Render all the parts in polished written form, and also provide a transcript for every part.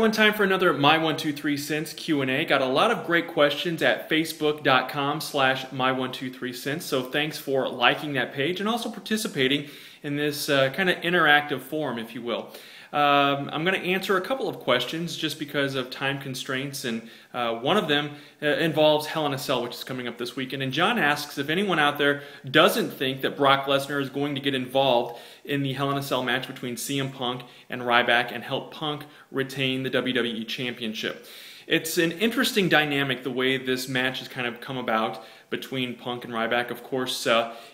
everyone, time for another My 123 Cents Q&A. Got a lot of great questions at facebook.com/my123cents. So thanks for liking that page and also participating in this kind of interactive forum, if you will. I'm going to answer a couple of questions just because of time constraints, and one of them involves Hell in a Cell, which is coming up this weekend. And John asks if anyone out there doesn't think that Brock Lesnar is going to get involved in the Hell in a Cell match between CM Punk and Ryback and help Punk retain the WWE Championship. It's an interesting dynamic the way this match has kind of come about between Punk and Ryback. Of course,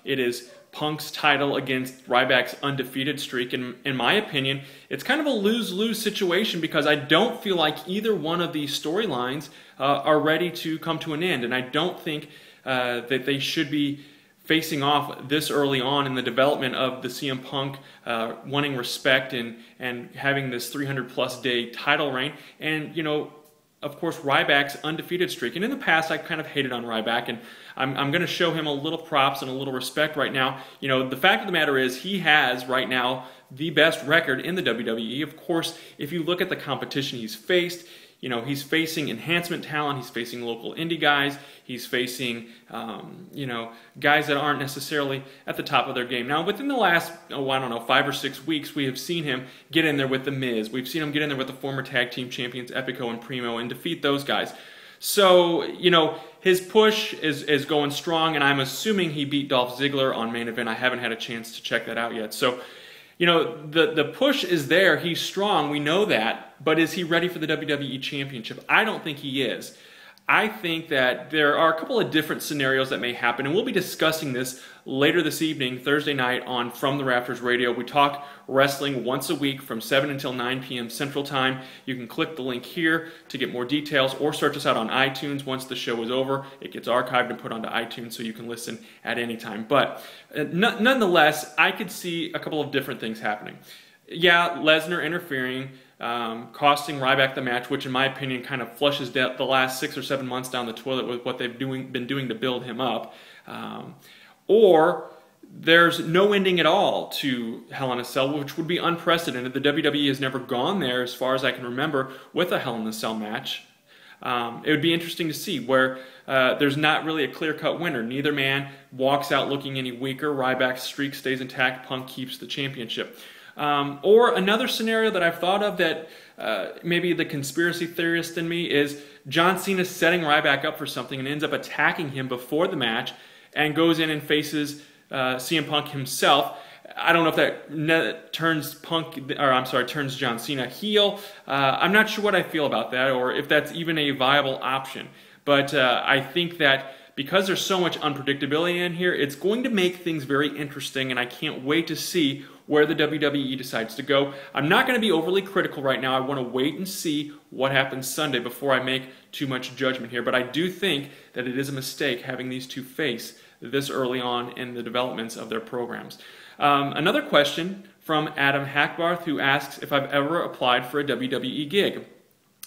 it is Punk's title against Ryback's undefeated streak, and in my opinion, it's kind of a lose-lose situation because I don't feel like either one of these storylines are ready to come to an end, and I don't think that they should be facing off this early on in the development of the CM Punk wanting respect and having this 300-plus day title reign, and, you know, of course, Ryback's undefeated streak. And in the past, I kind of hated on Ryback, and I'm going to show him a little props and a little respect right now. You know, the fact of the matter is he has right now the best record in the WWE. Of course, if you look at the competition he's faced, you know, he's facing enhancement talent, he's facing local indie guys, he's facing, you know, guys that aren't necessarily at the top of their game. Now, within the last, I don't know, 5 or 6 weeks, we have seen him get in there with The Miz. We've seen him get in there with the former tag team champions Epico and Primo and defeat those guys. So, you know, his push is going strong, and I'm assuming he beat Dolph Ziggler on Main Event. I haven't had a chance to check that out yet. So, you know, the push is there. He's strong. We know that. But is he ready for the WWE Championship? I don't think he is. I think that there are a couple of different scenarios that may happen, and we'll be discussing this later this evening, Thursday night, on From the Rafters Radio. We talk wrestling once a week from 7 until 9 p.m. Central Time. You can click the link here to get more details, or search us out on iTunes. Once the show is over, it gets archived and put onto iTunes so you can listen at any time. But nonetheless, I could see a couple of different things happening. Yeah, Lesnar interfering, costing Ryback the match, which in my opinion kind of flushes the last 6 or 7 months down the toilet with what they've been doing to build him up. Or there's no ending at all to Hell in a Cell, which would be unprecedented. The WWE has never gone there, as far as I can remember, with a Hell in a Cell match. It would be interesting to see where there's not really a clear-cut winner. Neither man walks out looking any weaker. Ryback's streak stays intact. Punk keeps the championship. Or another scenario that I've thought of that maybe the conspiracy theorist in me is John Cena setting Ryback up for something and ends up attacking him before the match and goes in and faces CM Punk himself. I don't know if that turns turns John Cena heel. I'm not sure what I feel about that, or if that's even a viable option. But I think that because there's so much unpredictability in here, it's going to make things very interesting, and I can't wait to see where the WWE decides to go. I'm not going to be overly critical right now. I want to wait and see what happens Sunday before I make too much judgment here. But I do think that it is a mistake having these two face this early on in the developments of their programs. Another question from Adam Hackbarth, who asks if I've ever applied for a WWE gig.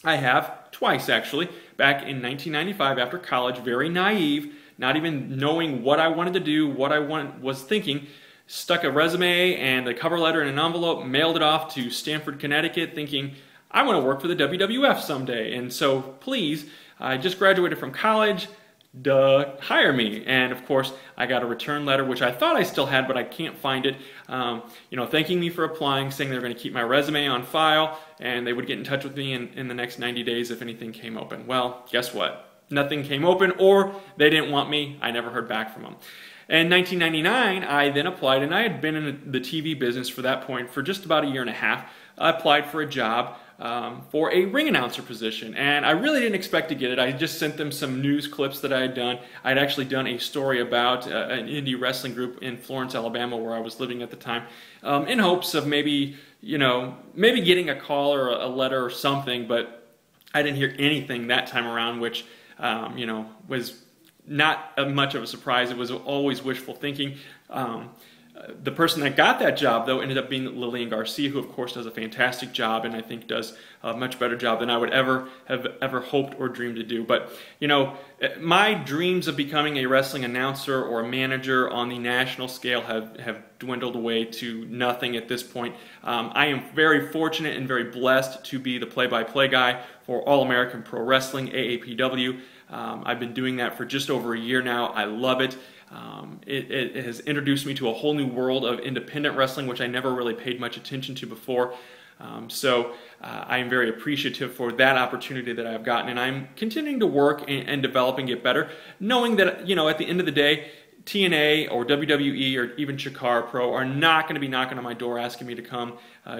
I have, twice actually. Back in 1995 after college, very naive, not even knowing what I wanted to do, what I was thinking, stuck a resume and a cover letter in an envelope, mailed it off to Stamford, Connecticut, thinking, I want to work for the WWF someday, and so please, I just graduated from college, hire me. And of course, I got a return letter, which I thought I still had, but I can't find it, you know, thanking me for applying, saying they were going to keep my resume on file, and they would get in touch with me in the next 90 days if anything came open. Well, guess what? Nothing came open, or they didn't want me. I never heard back from them. In 1999, I then applied, and I had been in the TV business for that point for just about a year and a half. I applied for a job for a ring announcer position, and I really didn't expect to get it. I just sent them some news clips that I had done. I'd actually done a story about an indie wrestling group in Florence, Alabama, where I was living at the time, in hopes of maybe, you know, maybe getting a call or a letter or something, but I didn't hear anything that time around, which, you know, was not much of a surprise. It was always wishful thinking. The person that got that job, though, ended up being Lillian Garcia, who, of course, does a fantastic job, and I think does a much better job than I would have hoped or dreamed to do. But, you know, my dreams of becoming a wrestling announcer or a manager on the national scale have dwindled away to nothing at this point. I am very fortunate and very blessed to be the play-by-play guy for All American Pro Wrestling, AAPW. I've been doing that for just over a year now. I love it. It has introduced me to a whole new world of independent wrestling, which I never really paid much attention to before. So I am very appreciative for that opportunity that I've gotten, and I'm continuing to work and develop and get better, knowing that, you know, at the end of the day, TNA or WWE or even Chikara Pro are not going to be knocking on my door asking me to come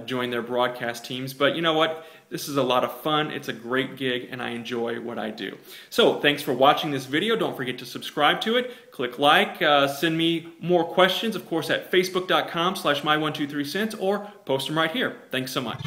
join their broadcast teams. But you know what? This is a lot of fun. It's a great gig, and I enjoy what I do. So thanks for watching this video. Don't forget to subscribe to it. Click like. Send me more questions, of course, at facebook.com/my123cents or post them right here. Thanks so much.